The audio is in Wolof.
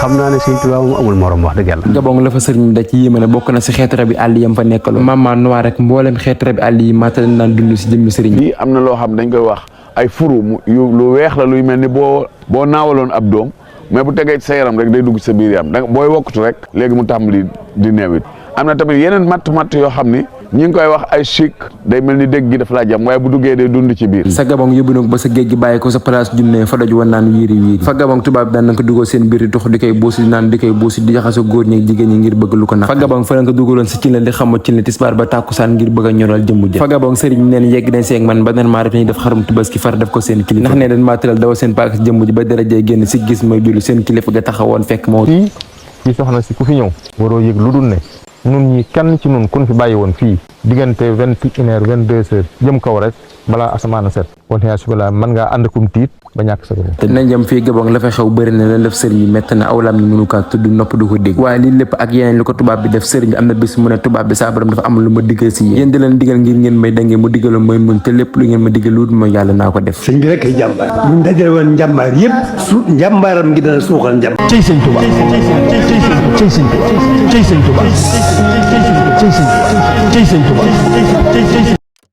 xam naa ne Sëriñ Tuubaa moom amul morom wax dëgg yàlla. Gabon la fa sëriñ da ci yéeme ne bokk na si xeetu rabi àll yam fa nekkaloon Mama Noir rek mboolem xeetu rabi àll yi maata dañ naan dund si jëmmi sëriñ bi. am na loo xam dañ koy wax ay furu yu lu weex la luy mel ni boo naawaloon ab doom mais bu tegee ci sa yaram rek day dugg sa biir yaram da booy wokkutu rek léegi mu tàmbali di neewit am na tamit yeneen matt yoo xam ni ñi ngi koy wax ay chic day mel ni dégg gi dafa laa jam waaye bu duggee day dund ci biir. sa Gabon yóbbu na ko ba sa géej gi bàyyi ko sa place junne fa doj woon naan wiiri fa Gabon tubaab daan na ko dugal seen biir di tux di koy buusi naan di koy buusi di jaxase góor ñi ak jigéen ñi ngir bëgg lu ko nax fa Gabon fa la ko dugaloon si cin la di xamu cin la tisbaar ba tàkkusaan ngir bëgg a ñoral jëmmu ja fa Gabon sëriñ neen yegg dañ seeg man ba nen maa def nañu def xarum tubaski far def ko seen kilifa ndax ne dañ maa tëral dawa seen paak jëmmu ji ba darajee génn si gis may julli seen kilifa ga taxawoon fekk moo fii soxna si ku fi ñëw waroo yëg lu dul ne nun ñi kenn ci nun kun fi bàyyi woon fii diggante 21h 22h jëm kaw rek balaa asamaan set wala subala mën ngaa ànd kum tiit ba ñàkk sa bopp. te dinañ jëm fii Gabon la fa xew bëri na la def sëriñ bi métti na awlam ñu mënu kaa tudd nopp du ko dégg waaye lii lépp ak yeneen lu ko tubaab bi def sëriñ bi am na bis mu ne tubaab bi saa borom dafa am lu ma diggal si yéen di leen digal ngir ngeen may dangee mu digaloon mooy muñ te lépp lu ngeen ma diggal lu mooy yàlla naa ko def. sëñ bi rek ay jàmbaar ñu dajale woon njàmbaar yëpp su njàmbaaram gi dana suuxal njàmbaar. cey sëñ Tuubaa cey sëñ Tuubaa cey sëñ Tuubaa cey sëñ Tuubaa cey sëñ Tuubaa